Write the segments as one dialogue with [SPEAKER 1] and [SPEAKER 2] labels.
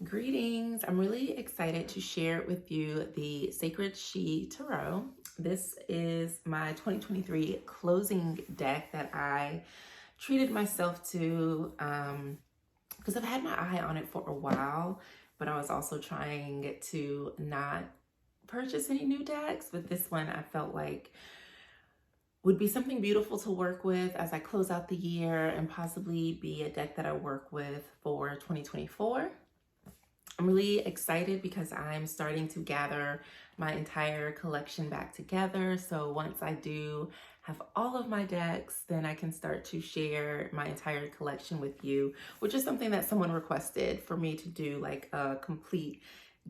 [SPEAKER 1] Greetings. I'm really excited to share with you the Sacred She Tarot. This is my 2023 closing deck that I treated myself to because I've had my eye on it for a while, but I was also trying to not purchase any new decks. But this one I felt like would be something beautiful to work with as I close out the year and possibly be a deck that I work with for 2024. I'm really excited because I'm starting to gather my entire collection back together. So once I do have all of my decks, then I can start to share my entire collection with you, which is something that someone requested for me to do, like a complete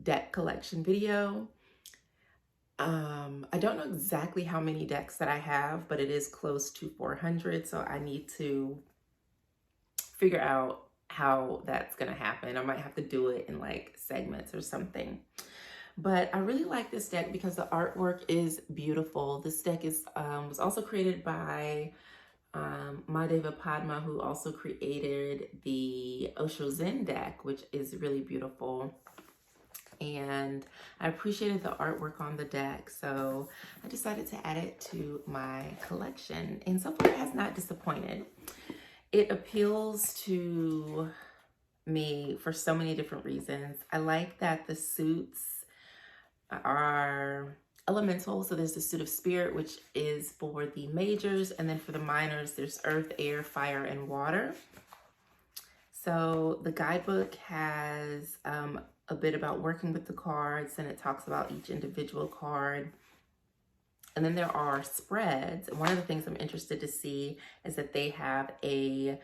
[SPEAKER 1] deck collection video. I don't know exactly how many decks that I have, but it is close to 400. So I need to figure out how that's gonna happen. I might have to do it in like segments or something. But I really like this deck because the artwork is beautiful. This deck is was also created by Madeva Padma, who also created the Osho Zen deck, which is really beautiful. And I appreciated the artwork on the deck, so I decided to add it to my collection. And so far it has not disappointed. It appeals to me for so many different reasons. I like that the suits are elemental. So there's the suit of spirit, which is for the majors. And then for the minors, there's earth, air, fire, and water. So the guidebook has a bit about working with the cards, and it talks about each individual card. And then there are spreads. And one of the things I'm interested to see is that they have the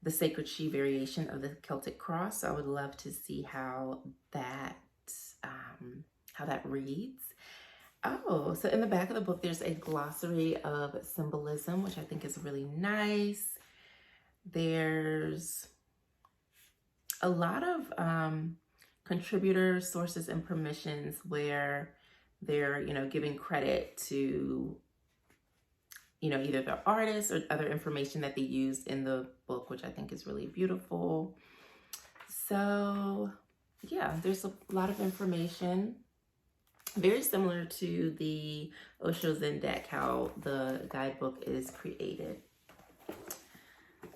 [SPEAKER 1] Sacred She variation of the Celtic cross. So I would love to see how that reads. Oh, so in the back of the book, there's a glossary of symbolism, which I think is really nice. There's a lot of contributor sources and permissions where they're, giving credit to, either the artist or other information that they used in the book, which I think is really beautiful. So yeah, there's a lot of information, very similar to the Osho Zen deck, how the guidebook is created.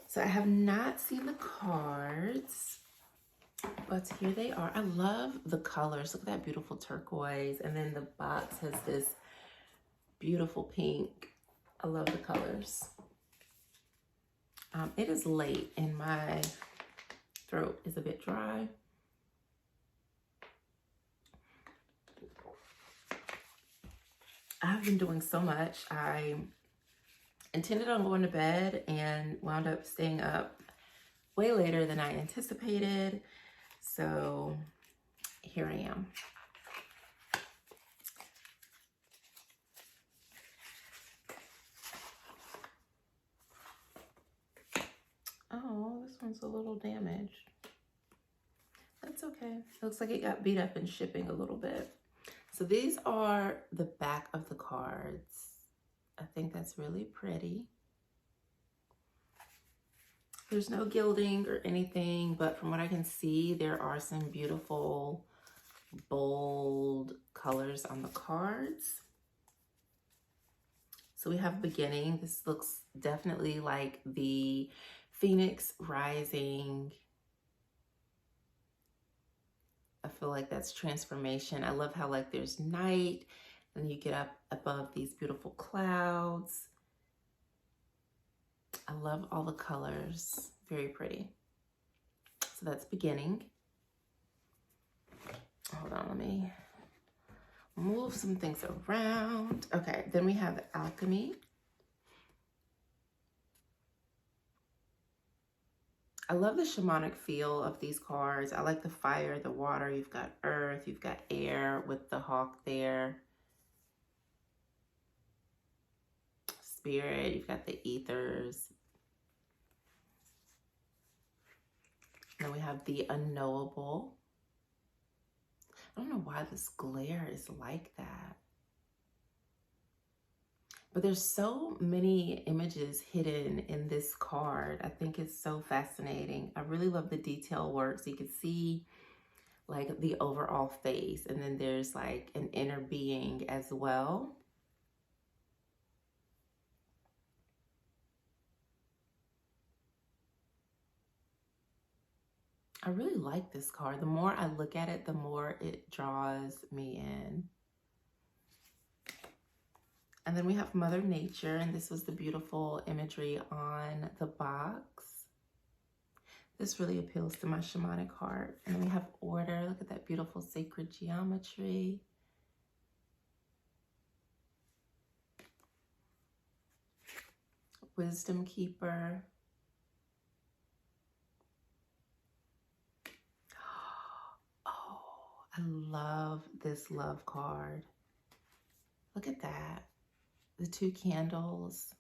[SPEAKER 1] So I have not seen the cards, but here they are. I love the colors. Look at that beautiful turquoise. And then the box has this beautiful pink. I love the colors. It is late and my throat is a bit dry. I've been doing so much. I intended on going to bed and wound up staying up way later than I anticipated. So here I am. Oh, this one's a little damaged. That's okay. Looks like it got beat up in shipping a little bit. So these are the back of the cards. I think that's really pretty. There's no gilding or anything, but from what I can see, there are some beautiful, bold colors on the cards. So we have beginning. This looks definitely like the Phoenix rising. I feel like that's transformation. I love how like there's night and you get up above these beautiful clouds. I love all the colors, very pretty. So that's beginning. Hold on, let me move some things around. Okay, then we have alchemy. I love the shamanic feel of these cards. I like the fire, the water. You've got earth, you've got air with the hawk there. Spirit, you've got the ethers. Then we have the unknowable. I don't know why this glare is like that. But there's so many images hidden in this card. I think it's so fascinating. I really love the detail work. So you can see like the overall face, and then there's like an inner being as well. I really like this card. The more I look at it, the more it draws me in. And then we have Mother Nature, and this was the beautiful imagery on the box. This really appeals to my shamanic heart. And then we have order. Look at that beautiful sacred geometry. Wisdom keeper. Oh, I love this love card. Look at that. The 2 candles.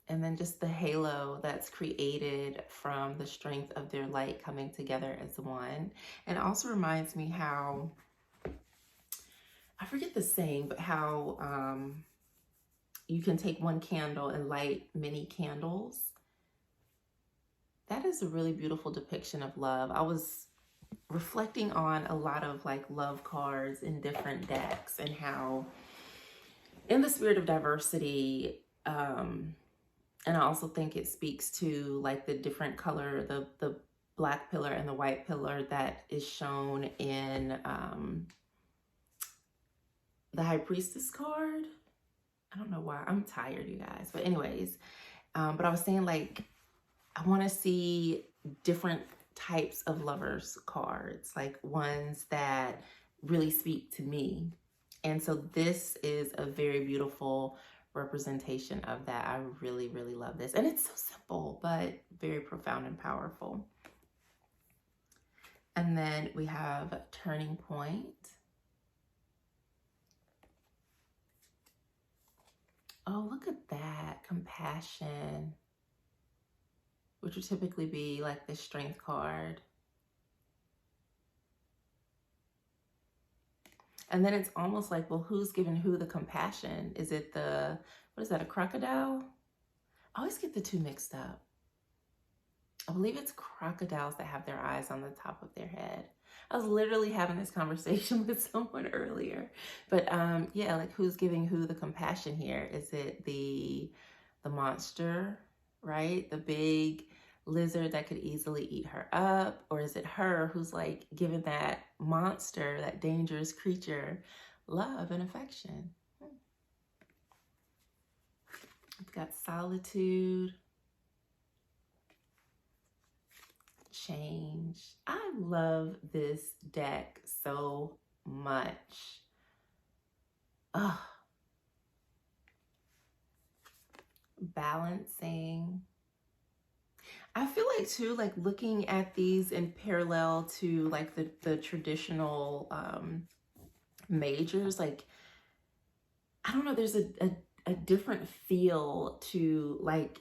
[SPEAKER 1] And then just the halo that's created from the strength of their light coming together as one. And it also reminds me how, I forget the saying, but how you can take one candle and light many candles. That is a really beautiful depiction of love. I was reflecting on a lot of like love cards in different decks, and how in the spirit of diversity, and I also think it speaks to like the different color, the black pillar and the white pillar that is shown in the High Priestess card. I don't know why, I'm tired, you guys. But anyways, but I was saying, like, I want to see different types of lovers cards, like ones that really speak to me. And so this is a very beautiful representation of that. I really, really love this. And it's so simple, but very profound and powerful. And then we have Turning Point. Oh, look at that. Compassion, which would typically be like the Strength card. And then it's almost like, well, who's giving who the compassion? Is it the, what is that, a crocodile? I always get the 2 mixed up. I believe it's crocodiles that have their eyes on the top of their head. I was literally having this conversation with someone earlier. But yeah, like who's giving who the compassion here? Is it the monster, right? The big lizard that could easily eat her up? Or is it her who's like giving that monster, that dangerous creature, love and affection? We've got solitude, change. I love this deck so much. Oh, balancing. I feel like too, like looking at these in parallel to like the traditional majors, like, I don't know, there's a different feel to like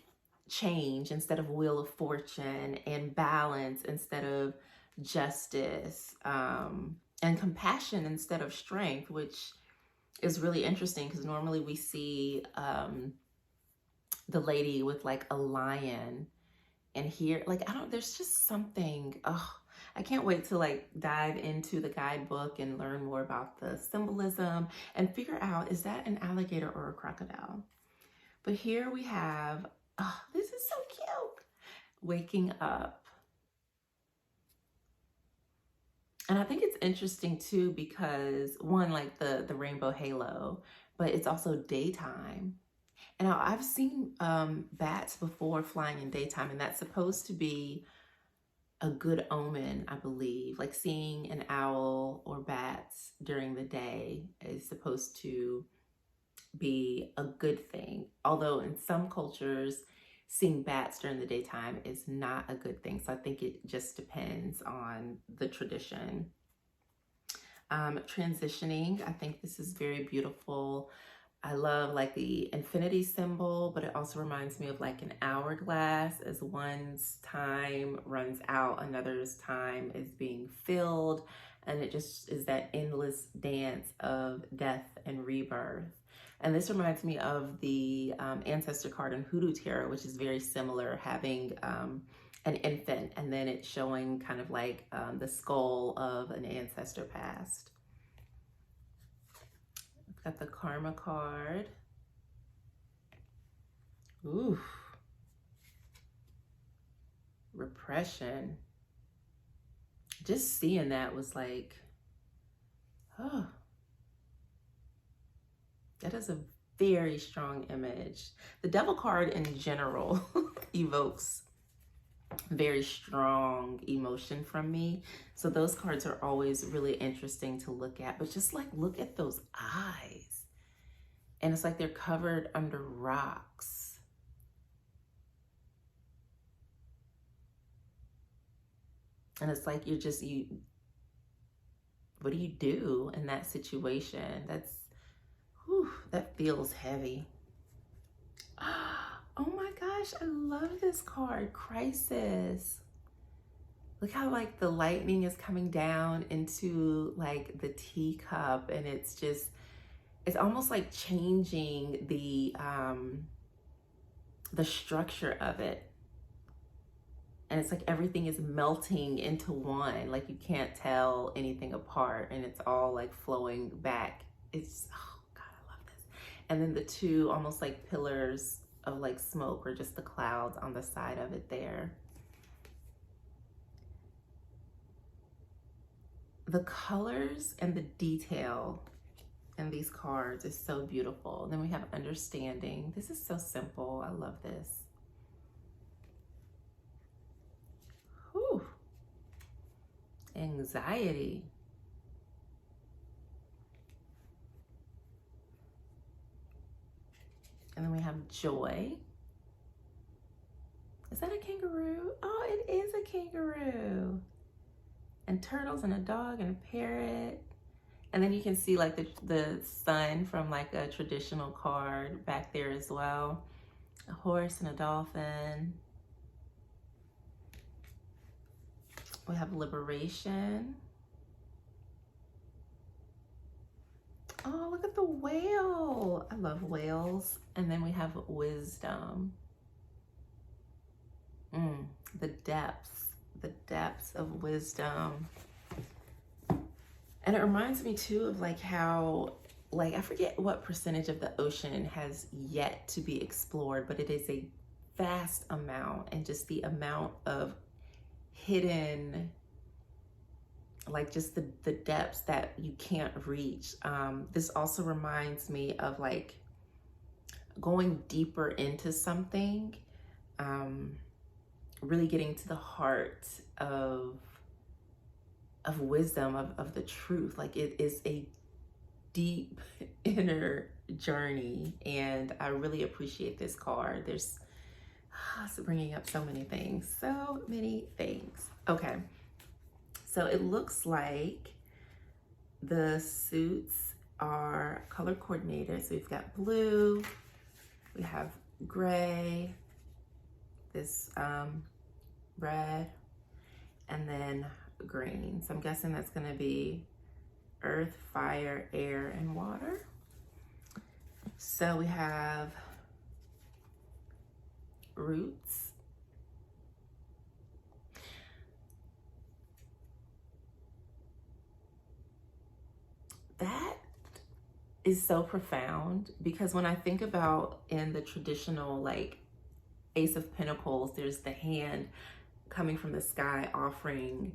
[SPEAKER 1] change instead of Wheel of Fortune, and balance instead of justice, and compassion instead of strength, which is really interesting because normally we see the lady with like a lion. And here, like, I don't, there's just something, oh, I can't wait to like dive into the guidebook and learn more about the symbolism and figure out, is that an alligator or a crocodile? But here we have, oh, this is so cute. Waking up. And I think it's interesting too, because one, like the rainbow halo, but it's also daytime. And I've seen bats before flying in daytime, and that's supposed to be a good omen, I believe. Like seeing an owl or bats during the day is supposed to be a good thing. Although in some cultures, seeing bats during the daytime is not a good thing. So I think it just depends on the tradition. Transitioning, I think this is very beautiful. I love like the infinity symbol, but it also reminds me of like an hourglass. As one's time runs out, another's time is being filled. And it just is that endless dance of death and rebirth. And this reminds me of the Ancestor card in Hoodoo Tarot, which is very similar, having an infant, and then it's showing kind of like the skull of an ancestor past. We've got the karma card. Ooh. Repression. Just seeing that was like, oh, that is a very strong image. The devil card in general evokes very strong emotion from me. So those cards are always really interesting to look at, but just like look at those eyes. And it's like they're covered under rocks. And it's like what do you do in that situation? That feels heavy. Oh my gosh, I love this card, Crisis. Look how like the lightning is coming down into like the teacup, and it's almost like changing the structure of it. And it's like everything is melting into one, like you can't tell anything apart, and it's all like flowing back. It's, oh God, I love this. And then the two almost like pillars of like smoke, or just the clouds on the side of it there. The colors and the detail in these cards is so beautiful. Then we have understanding. This is so simple. I love this. Whew. Anxiety. And then we have joy. Is that a kangaroo? Oh, it is a kangaroo. And turtles and a dog and a parrot. And then you can see like the sun from like a traditional card back there as well. A horse and a dolphin. We have liberation. Oh, look at the whale. I love whales. And then we have wisdom. The depths of wisdom. And it reminds me too of like how, like, I forget what percentage of the ocean has yet to be explored, but it is a vast amount, and just the amount of hidden, like just the depths that you can't reach. This also reminds me of like going deeper into something, really getting to the heart of wisdom, of the truth. Like it is a deep inner journey, and I really appreciate this card. It's bringing up so many things. Okay, so it looks like the suits are color coordinated. So we've got blue, we have gray, this red, and then green. So I'm guessing that's going to be earth, fire, air, and water. So we have roots. That is so profound, because when I think about in the traditional like Ace of Pentacles, there's the hand coming from the sky offering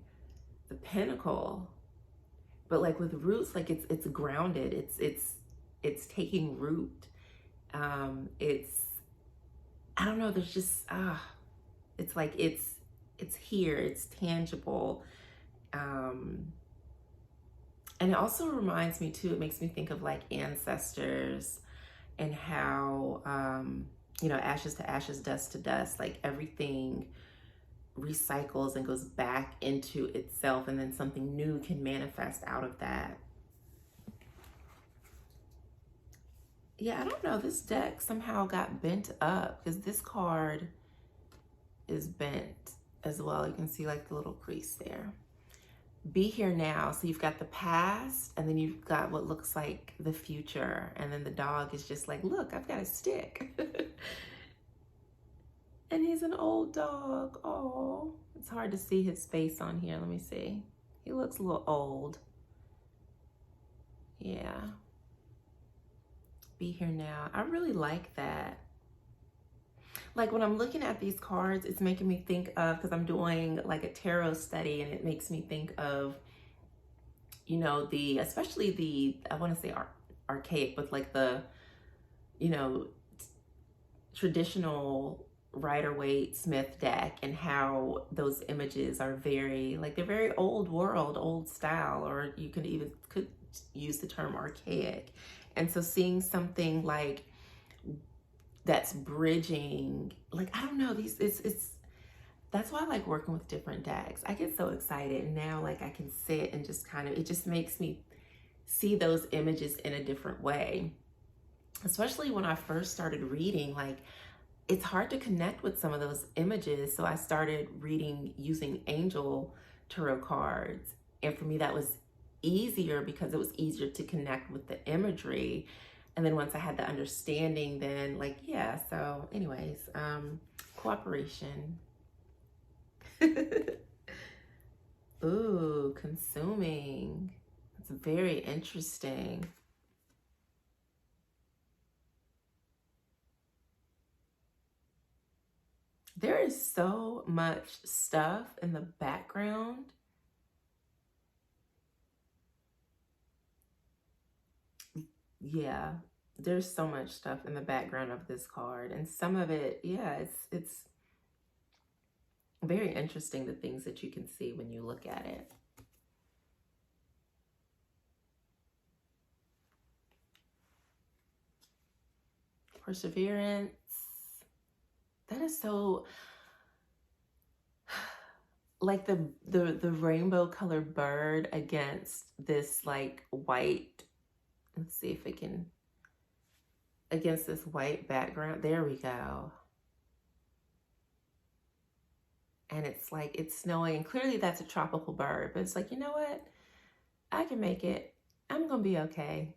[SPEAKER 1] the pentacle, but like with roots, like it's grounded, it's taking root. I don't know, there's just it's like it's here, it's tangible. And it also reminds me too, it makes me think of like ancestors, and how ashes to ashes, dust to dust, like everything recycles and goes back into itself, and then something new can manifest out of that. Yeah, I don't know, this deck somehow got bent up, because this card is bent as well. You can see like the little crease there. Be here now. So you've got the past, and then you've got what looks like the future, and then the dog is just like, look, I've got a stick. And he's an old dog. Oh, it's hard to see his face on here. Let me see. He looks a little old. Yeah. Be here now. I really like that. Like when I'm looking at these cards, it's making me think of, because I'm doing like a tarot study, and it makes me think of, you know, especially I want to say archaic, but like the, you know, traditional Rider-Waite Smith deck, and how those images are very, like, they're very old world, old style, or you could use the term archaic. And so seeing something like that's bridging, like, I don't know, that's why I like working with different decks. I get so excited, and now like I can sit and just kind of, it just makes me see those images in a different way. Especially when I first started reading, like, it's hard to connect with some of those images. So I started reading using angel tarot cards. And for me, that was easier because it was easier to connect with the imagery. And then once I had the understanding, then like, yeah. So anyways, cooperation. Ooh, consuming. It's very interesting. There is so much stuff in the background. Yeah, there's so much stuff in the background of this card, and some of it, yeah, it's very interesting, the things that you can see when you look at it. Perseverance. That is so, like the rainbow colored bird against this like white, let's see if it can, against this white background. There we go. And it's like, it's snowing, and clearly that's a tropical bird, but it's like, you know what? I can make it. I'm gonna be okay.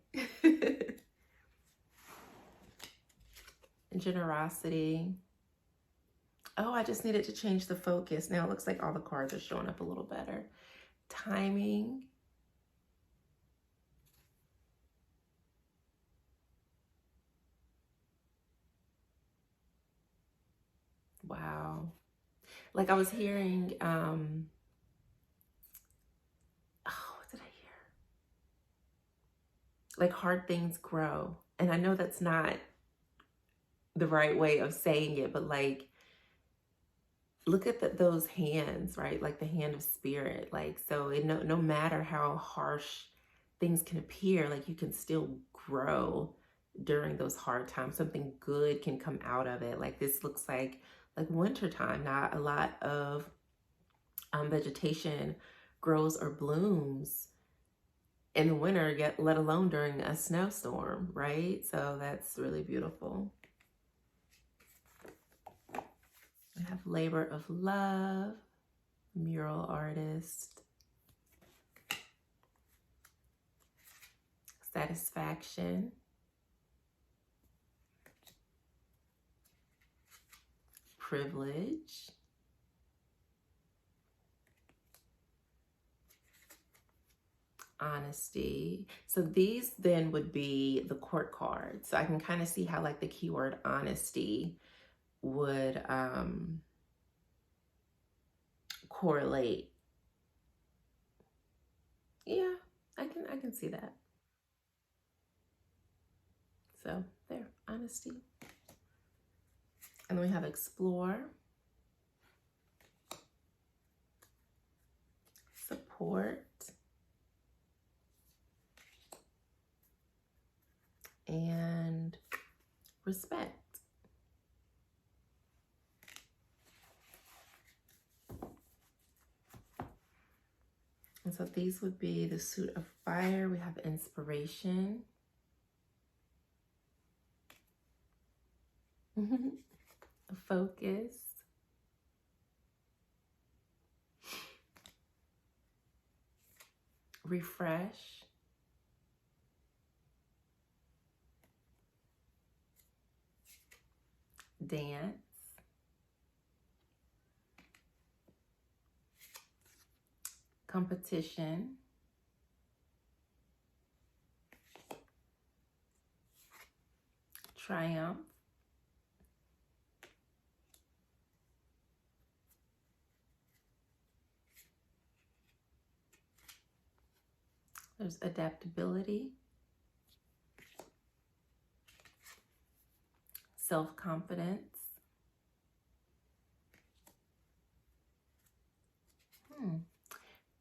[SPEAKER 1] Generosity. Oh, I just needed to change the focus. Now it looks like all the cards are showing up a little better. Timing. Wow. Like I was hearing, oh, what did I hear? Like hard things grow. And I know that's not the right way of saying it, but like, look at those hands, right? Like the hand of spirit. Like, so no matter how harsh things can appear, like you can still grow during those hard times. Something good can come out of it. Like this looks like wintertime. Not a lot of vegetation grows or blooms in the winter, yet let alone during a snowstorm, right? So that's really beautiful. We have labor of love, mural artist, satisfaction, privilege, honesty. So these then would be the court cards. So I can kind of see how like the keyword honesty would correlate. Yeah, I can see that. So there, honesty. And then we have explore, support, and respect. And so these would be the suit of fire. We have inspiration. Focus. Refresh. Dance. competition, triumph, there's adaptability, self-confidence,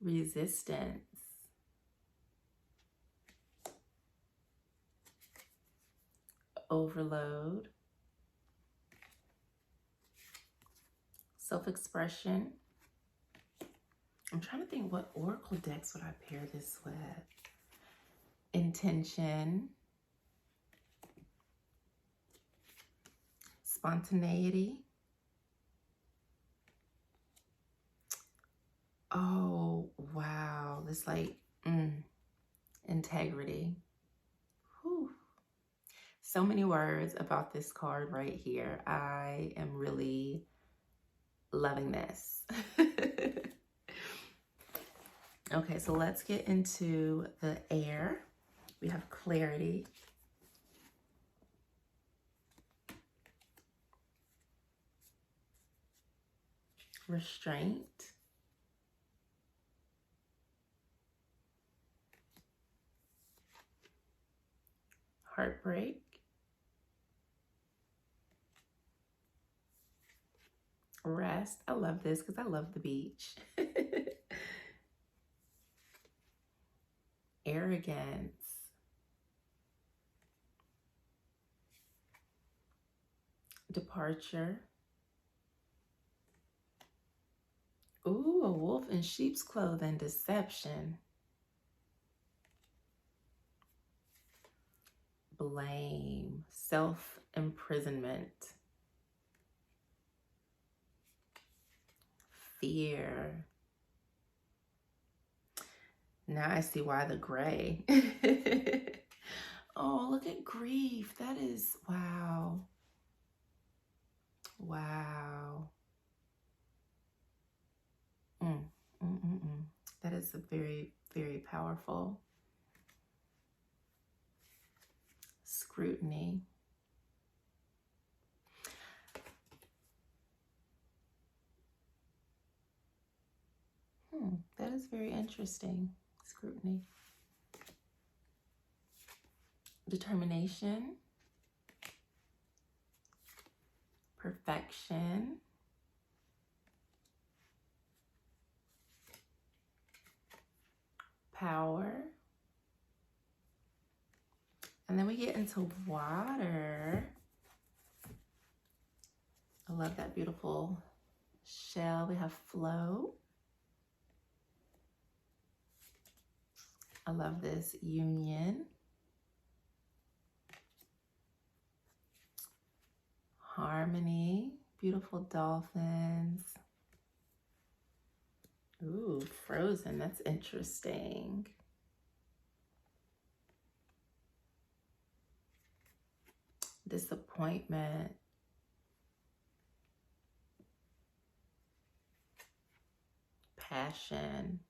[SPEAKER 1] resistance, overload, self-expression. I'm trying to think what oracle decks would I pair this with. Intention, spontaneity. Oh, wow. This like, integrity. Whew. So many words about this card right here. I am really loving this. Okay, so let's get into the air. We have clarity, restraint, heartbreak, rest. I love this because I love the beach. Arrogance, departure. Ooh, a wolf in sheep's clothing, deception. Blame, self-imprisonment, fear. Now I see why the gray. Oh, look at grief. That is, wow. Wow. That is a very, very powerful. Scrutiny. That is very interesting. Scrutiny. Determination. Perfection. Power. And then we get into water. I love that beautiful shell. We have flow. I love this union. Harmony. Beautiful dolphins. Ooh, frozen. That's interesting. Disappointment. Passion.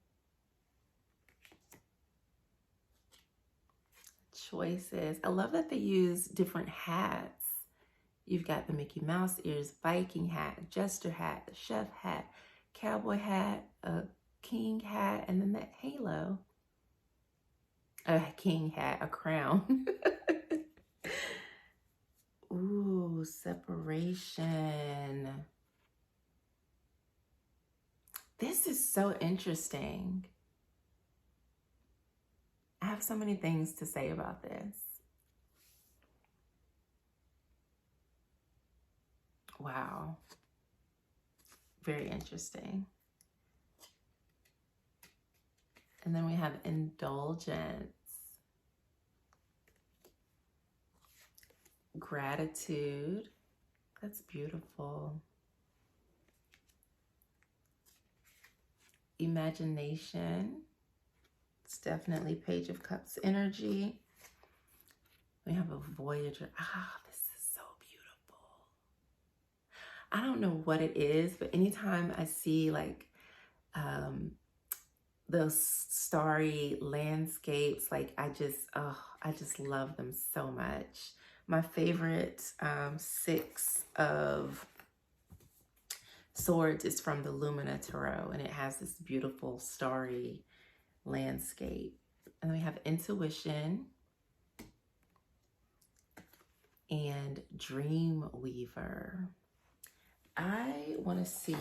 [SPEAKER 1] Choices. I love that they use different hats. You've got the Mickey Mouse ears, Viking hat, jester hat, chef hat, cowboy hat, a king hat, and then that halo. A king hat, a crown. Ooh, separation. This is so interesting. I have so many things to say about this. Wow. Very interesting. And then we have indulgence, gratitude. That's beautiful. Imagination. It's definitely Page of Cups energy. We have a Voyager. Ah, this is so beautiful. I don't know what it is, but anytime I see like those starry landscapes. Like I just love them so much. My favorite six of swords is from the Lumina Tarot, and it has this beautiful starry landscape. And we have intuition and dream weaver. I want to see,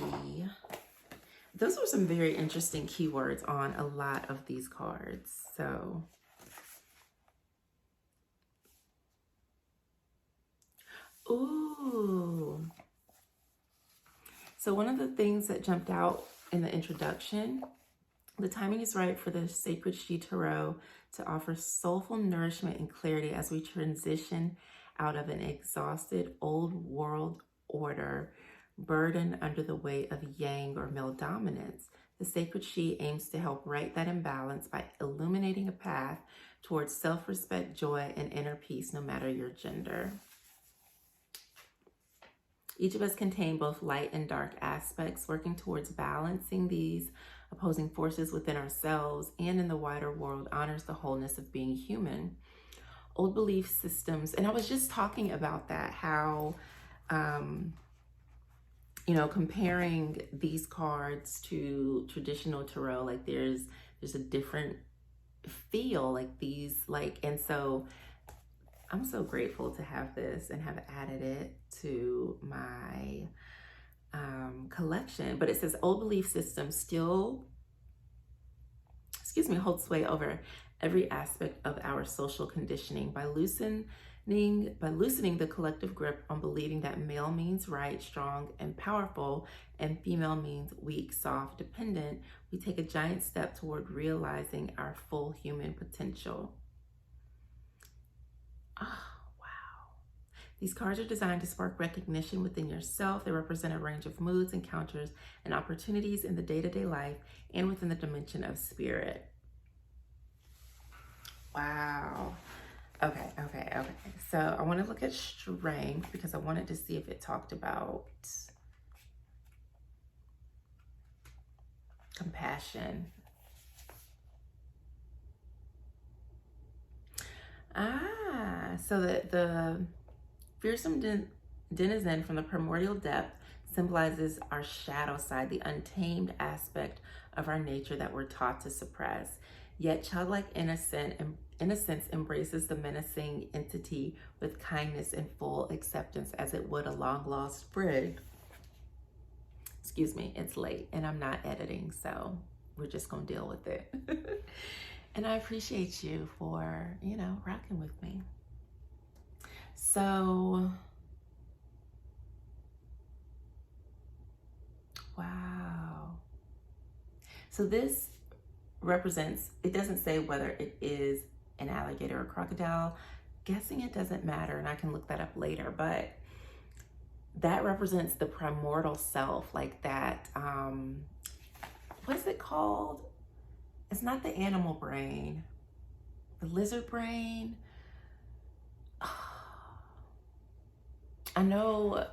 [SPEAKER 1] those were some very interesting keywords on a lot of these cards. So ooh, so one of the things that jumped out in the introduction, the timing is right for the Sacred She Tarot to offer soulful nourishment and clarity as we transition out of an exhausted old world order burdened under the weight of yang or male dominance. The Sacred She aims to help right that imbalance by illuminating a path towards self-respect, joy, and inner peace, no matter your gender. Each of us contain both light and dark aspects, working towards balancing these opposing forces within ourselves and in the wider world honors the wholeness of being human. Old belief systems, and I was just talking about that, how, you know, comparing these cards to traditional tarot, like there's a different feel, like these, like, and so I'm so grateful to have this and have added it to my collection. But it says old belief systems still, hold sway over every aspect of our social conditioning by loosening the collective grip on believing that male means right, strong, and powerful, and female means weak, soft, dependent. We take a giant step toward realizing our full human potential. Oh, wow. These cards are designed to spark recognition within yourself. They represent a range of moods, encounters, and opportunities in the day-to-day life and within the dimension of spirit. Wow. Okay. So I want to look at strength because I wanted to see if it talked about compassion. So the fearsome denizen from the primordial depth symbolizes our shadow side, the untamed aspect of our nature that we're taught to suppress. Yet childlike innocence embraces the menacing entity with kindness and full acceptance as it would a long-lost friend. Excuse me, it's late and I'm not editing, so we're just gonna deal with it. And I appreciate you for, you know, rocking with me. So, wow. So this represents, it doesn't say whether it is an alligator or crocodile. Guessing it doesn't matter, and I can look that up later, but that represents the primordial self, like that, what is it called? It's not the animal brain, the lizard brain. I know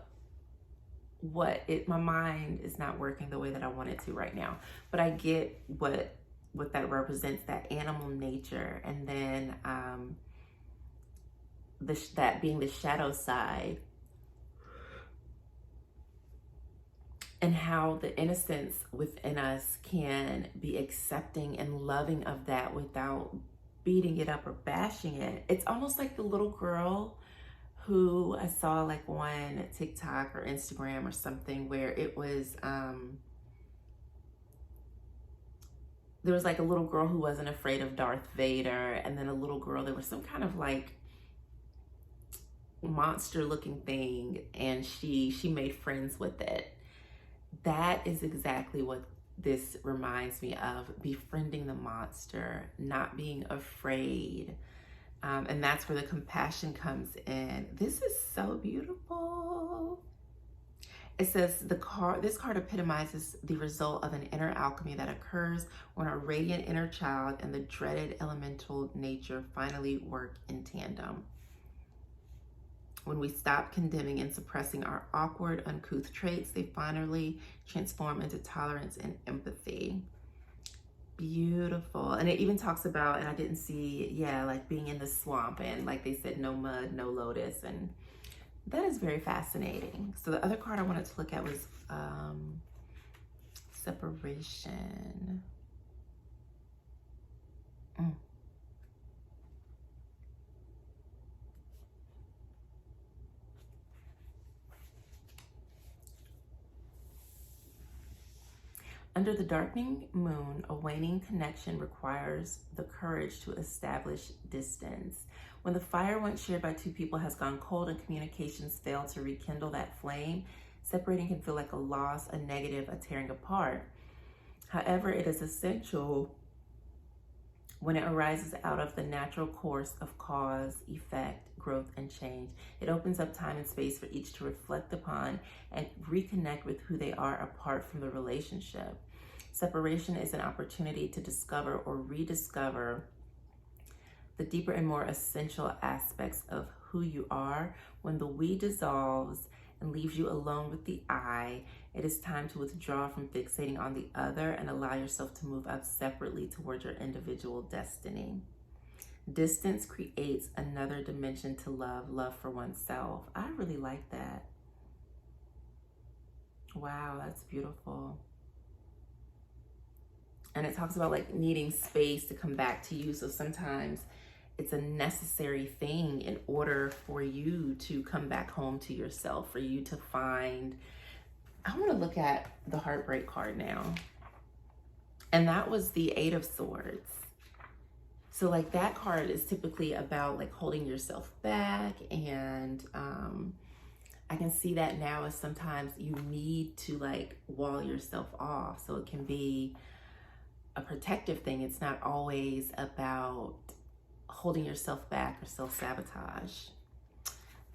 [SPEAKER 1] my mind is not working the way that I want it to right now, but I get what that represents, that animal nature, and then that being the shadow side, and how the innocence within us can be accepting and loving of that without beating it up or bashing it. It's almost like the little girl who I saw like on TikTok or Instagram or something, where it was, there was like a little girl who wasn't afraid of Darth Vader, and then a little girl, there was some kind of like monster looking thing, and she made friends with it. That is exactly what this reminds me of, befriending the monster, not being afraid. And that's where the compassion comes in. This is so beautiful. It says this card epitomizes the result of an inner alchemy that occurs when our radiant inner child and the dreaded elemental nature finally work in tandem. When we stop condemning and suppressing our awkward, uncouth traits, they finally transform into tolerance and empathy. Beautiful. And it even talks about, and I didn't see, yeah, like being in the swamp, and like they said, no mud, no lotus. And that is very fascinating. So the other card I wanted to look at was separation. Mm. Under the darkening moon, a waning connection requires the courage to establish distance. When the fire once shared by two people has gone cold and communications fail to rekindle that flame, separating can feel like a loss, a negative, a tearing apart. However, it is essential when it arises out of the natural course of cause, effect, growth, and change. It opens up time and space for each to reflect upon and reconnect with who they are apart from the relationship. Separation is an opportunity to discover or rediscover the deeper and more essential aspects of who you are. When the we dissolves and leaves you alone with the I, it is time to withdraw from fixating on the other and allow yourself to move up separately towards your individual destiny. Distance creates another dimension to love, love for oneself. I really like that. Wow, that's beautiful. And it talks about like needing space to come back to you. So sometimes it's a necessary thing in order for you to come back home to yourself, for you to find. I want to look at the heartbreak card now. And that was the Eight of Swords. So like that card is typically about like holding yourself back. And I can see that now as sometimes you need to like wall yourself off. So it can be a protective thing. It's not always about holding yourself back or self-sabotage.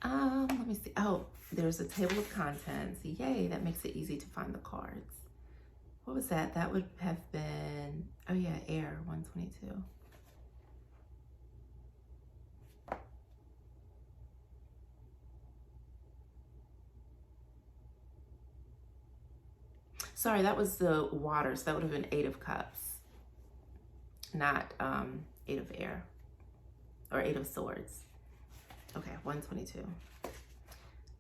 [SPEAKER 1] Let me see. Oh, there's a table of contents. Yay, that makes it easy to find the cards. What was that? That would have been, oh yeah, air, 122. Sorry, that was the water, so that would have been Eight of Cups, not Eight of Air, or Eight of Swords. Okay, 122.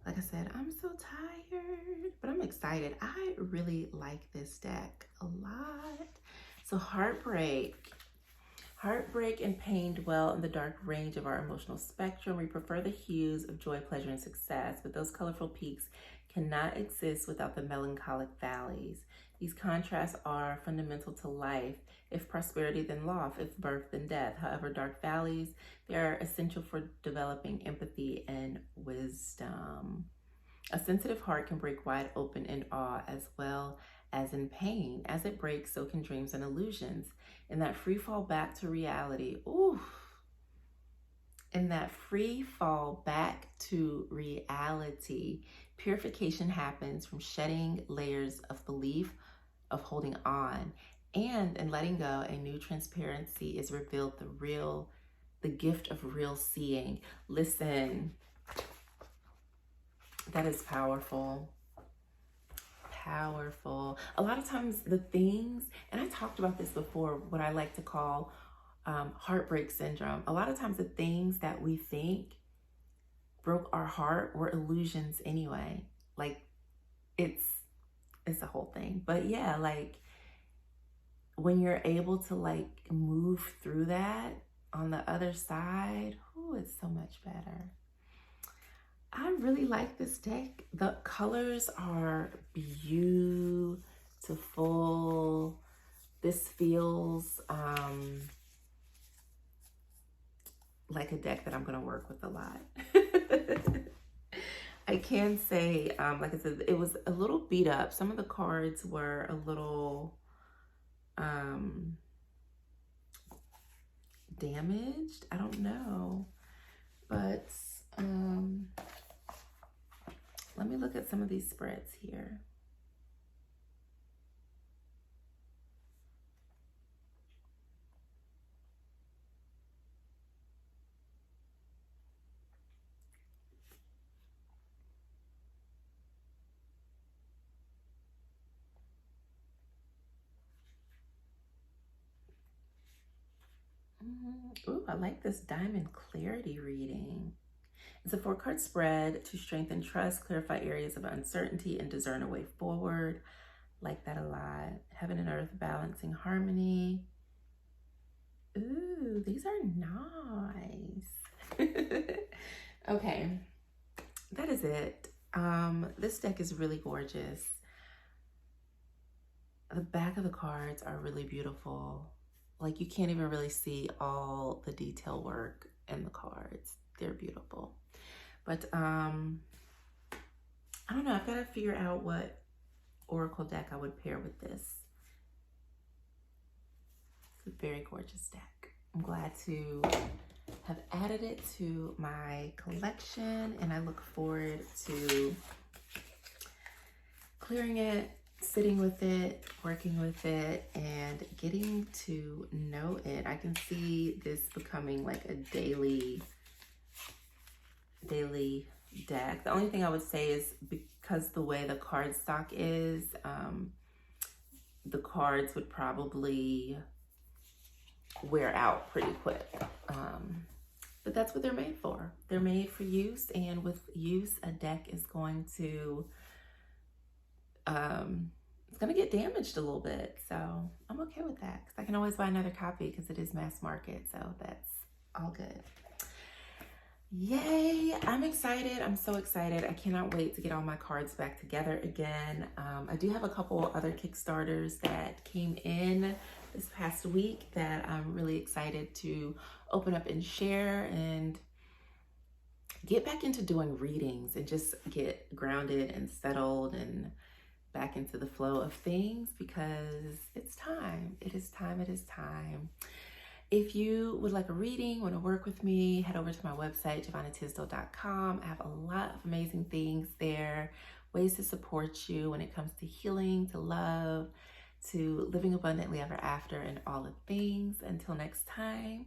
[SPEAKER 1] Like I said, I'm so tired, but I'm excited. I really like this deck a lot. So heartbreak. Heartbreak and pain dwell in the dark range of our emotional spectrum. We prefer the hues of joy, pleasure, and success, but those colorful peaks cannot exist without the melancholic valleys. These contrasts are fundamental to life. If prosperity, then loss. If birth, then death. However, dark valleys, they are essential for developing empathy and wisdom. A sensitive heart can break wide open in awe as well as in pain. As it breaks, so can dreams and illusions. In that free fall back to reality, in that free fall back to reality, purification happens from shedding layers of belief, of holding on, and in letting go, a new transparency is revealed, the gift of real seeing. Listen, that is powerful. Powerful. A lot of times the things, and I talked about this before, what I like to call heartbreak syndrome. A lot of times the things that we think broke our heart were illusions anyway. Like it's a whole thing. But yeah, like when you're able to like move through that on the other side, it's so much better. I really like this deck. The colors are beautiful. This feels like a deck that I'm going to work with a lot. I can say, like I said, it was a little beat up. Some of the cards were a little damaged. I don't know. But let me look at some of these spreads here. Ooh, I like this Diamond Clarity reading. It's a 4-card spread to strengthen trust, clarify areas of uncertainty, and discern a way forward. Like that a lot. Heaven and earth balancing harmony. Ooh, these are nice. Okay, that is it. This deck is really gorgeous. The back of the cards are really beautiful. Like, you can't even really see all the detail work in the cards. They're beautiful. But I don't know, I've got to figure out what oracle deck I would pair with this. It's a very gorgeous deck. I'm glad to have added it to my collection, and I look forward to clearing it, sitting with it, working with it, and getting to know it. I can see this becoming like a daily deck. The only thing I would say is, because the way the card stock is, the cards would probably wear out pretty quick. But that's what they're made for. They're made for use, and with use, a deck is going to it's going to get damaged a little bit. So I'm okay with that, because I can always buy another copy because it is mass market. So that's all good. Yay, I'm excited. I'm so excited. I cannot wait to get all my cards back together again. I do have a couple other Kickstarters that came in this past week that I'm really excited to open up and share, and get back into doing readings and just get grounded and settled and back into the flow of things, because it's time. It is time. It is time. If you would like a reading, want to work with me, head over to my website, JavonnaTisdale.com. I have a lot of amazing things there, ways to support you when it comes to healing, to love, to living abundantly ever after, and all the things. Until next time,